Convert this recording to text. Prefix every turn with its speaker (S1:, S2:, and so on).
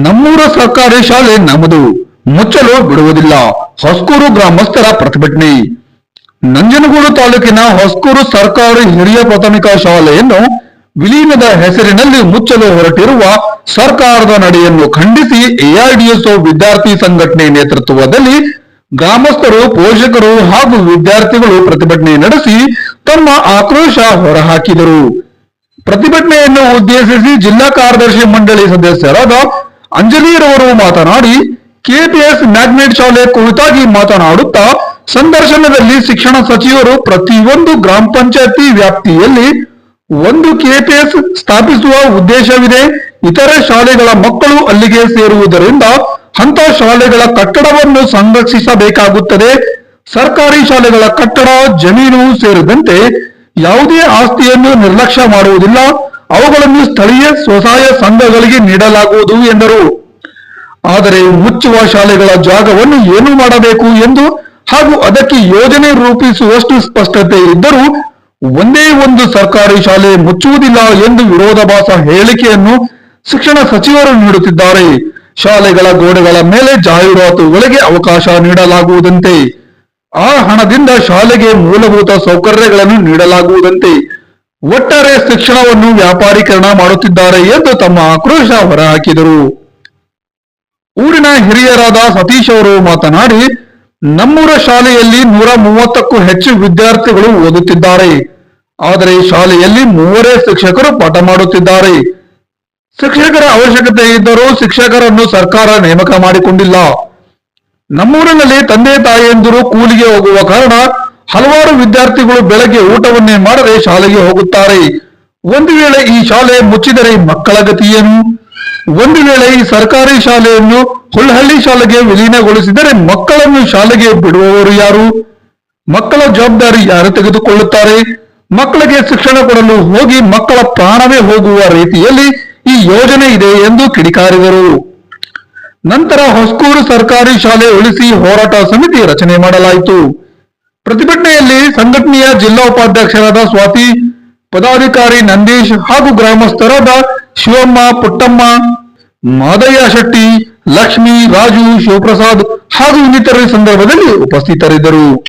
S1: ನಮ್ಮೂರ ಸರ್ಕಾರಿ ಶಾಲೆ ನಮ್ಮದು, ಮುಚ್ಚಲು ಬಿಡುವುದಿಲ್ಲ. ಹೊಸಕೂರು ಗ್ರಾಮಸ್ಥರ ಪ್ರತಿಭಟನೆ. ನಂಜನಗೂಡು ತಾಲೂಕಿನ ಹೊಸಕೂರು ಸರ್ಕಾರಿ ಹಿರಿಯ ಪ್ರಾಥಮಿಕ ಶಾಲೆಯನ್ನು ವಿಲೀನದ ಹೆಸರಿನಲ್ಲಿ ಮುಚ್ಚಲು ಹೊರಟಿರುವ ಸರ್ಕಾರದ ನಡೆಯನ್ನು ಖಂಡಿಸಿ ಎಐಡಿಎಸ್ಒ ವಿದ್ಯಾರ್ಥಿ ಸಂಘಟನೆ ನೇತೃತ್ವದಲ್ಲಿ ಗ್ರಾಮಸ್ಥರು, ಪೋಷಕರು ಹಾಗೂ ವಿದ್ಯಾರ್ಥಿಗಳು ಪ್ರತಿಭಟನೆ ನಡೆಸಿ ತಮ್ಮ ಆಕ್ರೋಶ ಹೊರಹಾಕಿದರು. ಪ್ರತಿಭಟನೆಯನ್ನು ಉದ್ದೇಶಿಸಿ ಜಿಲ್ಲಾ ಕಾರ್ಯದರ್ಶಿ ಮಂಡಳಿ ಸದಸ್ಯರಾದ ಅಂಜಲಿರವರು ಮಾತನಾಡಿ, ಕೆಪಿಎಸ್ ಮ್ಯಾಗ್ನೆಟ್ ಶಾಲೆ ಕುರಿತಾಗಿ ಮಾತನಾಡುತ್ತಾ ಸಂದರ್ಶನದಲ್ಲಿ ಶಿಕ್ಷಣ ಸಚಿವರು ಪ್ರತಿಯೊಂದು ಗ್ರಾಮ ಪಂಚಾಯತಿ ವ್ಯಾಪ್ತಿಯಲ್ಲಿ ಒಂದು ಕೆಪಿಎಸ್ ಸ್ಥಾಪಿಸುವ ಉದ್ದೇಶವಿದೆ. ಇತರೆ ಶಾಲೆಗಳ ಮಕ್ಕಳು ಅಲ್ಲಿಗೆ ಸೇರುವುದರಿಂದ ಅಂತ ಶಾಲೆಗಳ ಕಟ್ಟಡವನ್ನು ಸಂರಕ್ಷಿಸಬೇಕಾಗುತ್ತದೆ. ಸರ್ಕಾರಿ ಶಾಲೆಗಳ ಕಟ್ಟಡ, ಜಮೀನು ಸೇರಿದಂತೆ ಯಾವುದೇ ಆಸ್ತಿಯನ್ನು ನಿರ್ಲಕ್ಷ್ಯ ಮಾಡುವುದಿಲ್ಲ. ಅವುಗಳನ್ನು ಸ್ಥಳೀಯ ಸ್ವಸಹಾಯ ಸಂಘಗಳಿಗೆ ನೀಡಲಾಗುವುದು ಎಂದರು. ಆದರೆ ಮುಚ್ಚುವ ಶಾಲೆಗಳ ಜಾಗವನ್ನು ಏನು ಮಾಡಬೇಕು ಎಂದು ಹಾಗೂ ಅದಕ್ಕೆ ಯೋಜನೆ ರೂಪಿಸುವಷ್ಟು ಸ್ಪಷ್ಟತೆ ಇದ್ದರೂ ಒಂದೇ ಒಂದು ಸರ್ಕಾರಿ ಶಾಲೆ ಮುಚ್ಚುವುದಿಲ್ಲ ಎಂದು ವಿರೋಧಾಭಾಸ ಹೇಳಿಕೆಯನ್ನು ಶಿಕ್ಷಣ ಸಚಿವರು ನೀಡುತ್ತಿದ್ದಾರೆ. ಶಾಲೆಗಳ ಗೋಡೆಗಳ ಮೇಲೆ ಜಾಹೀರಾತುಗಳಿಗೆ ಅವಕಾಶ ನೀಡಲಾಗುವುದಂತೆ, ಆ ಹಣದಿಂದ ಶಾಲೆಗೆ ಮೂಲಭೂತ ಸೌಕರ್ಯಗಳನ್ನು ನೀಡಲಾಗುವುದಂತೆ ಒಟ್ಟಾರೆ ಶಿಕ್ಷಣವನ್ನು ವ್ಯಾಪಾರೀಕರಣ ಮಾಡುತ್ತಿದ್ದಾರೆ ಎಂದು ತಮ್ಮ ಆಕ್ರೋಶ ಹೊರಹಾಕಿದರು. ಊರಿನ ಹಿರಿಯರಾದ ಸತೀಶ್ ಅವರು ಮಾತನಾಡಿ, ನಮ್ಮೂರ ಶಾಲೆಯಲ್ಲಿ 130ಕ್ಕೂ ಹೆಚ್ಚು ವಿದ್ಯಾರ್ಥಿಗಳು ಓದುತ್ತಿದ್ದಾರೆ. ಆದರೆ ಶಾಲೆಯಲ್ಲಿ 3 ಶಿಕ್ಷಕರು ಪಾಠ ಮಾಡುತ್ತಿದ್ದಾರೆ. ಶಿಕ್ಷಕರ ಅವಶ್ಯಕತೆ ಇದ್ದರೂ ಶಿಕ್ಷಕರನ್ನು ಸರ್ಕಾರ ನೇಮಕ ಮಾಡಿಕೊಂಡಿಲ್ಲ. ನಮ್ಮೂರಿನಲ್ಲಿ ತಂದೆ ತಾಯಿಯಂದಿರು ಕೂಲಿಗೆ ಹೋಗುವ ಕಾರಣ ಹಲವಾರು ವಿದ್ಯಾರ್ಥಿಗಳು ಬೆಳಗ್ಗೆ ಊಟವನ್ನೇ ಮಾಡದೆ ಶಾಲೆಗೆ ಹೋಗುತ್ತಾರೆ. ಒಂದು ವೇಳೆ ಈ ಶಾಲೆ ಮುಚ್ಚಿದರೆ ಮಕ್ಕಳ ಗತಿ ಏನು? ಒಂದು ವೇಳೆ ಈ ಸರ್ಕಾರಿ ಶಾಲೆಯನ್ನು ಹುಲ್ಲಹಳ್ಳಿ ಶಾಲೆಗೆ ವಿಲೀನಗೊಳಿಸಿದರೆ ಮಕ್ಕಳನ್ನು ಶಾಲೆಗೆ ಬಿಡುವವರು ಯಾರು? ಮಕ್ಕಳ ಜವಾಬ್ದಾರಿ ಯಾರು ತೆಗೆದುಕೊಳ್ಳುತ್ತಾರೆ? ಮಕ್ಕಳಿಗೆ ಶಿಕ್ಷಣ ಕೊಡಲು ಹೋಗಿ ಮಕ್ಕಳ ಪ್ರಾಣವೇ ಹೋಗುವ ರೀತಿಯಲ್ಲಿ ಈ ಯೋಜನೆ ಇದೆ ಎಂದು ಕಿಡಿಕಾರಿದರು. ನಂತರ ಹೊಸಕೂರು ಸರ್ಕಾರಿ ಶಾಲೆ ಉಳಿಸಿ ಹೋರಾಟ ಸಮಿತಿ ರಚನೆ ಮಾಡಲಾಯಿತು. ಪ್ರತಿಭಟನೆಯಲ್ಲಿ ಸಂಘಟನೆಯ ಜಿಲ್ಲಾ ಉಪಾಧ್ಯಕ್ಷರಾದ ಸ್ವಾತಿ, ಪದಾಧಿಕಾರಿ ನಂದೀಶ್ ಹಾಗೂ ಗ್ರಾಮಸ್ಥರಾದ ಶಿವಮ್ಮ, ಪುಟ್ಟಮ್ಮ, ಮಾದಯ್ಯ ಶೆಟ್ಟಿ, ಲಕ್ಷ್ಮಿ, ರಾಜು, ಶಿವಪ್ರಸಾದ್ ಹಾಗೂ ಇನ್ನಿತರ ಸಂದರ್ಭದಲ್ಲಿ ಉಪಸ್ಥಿತರಿದ್ದರು.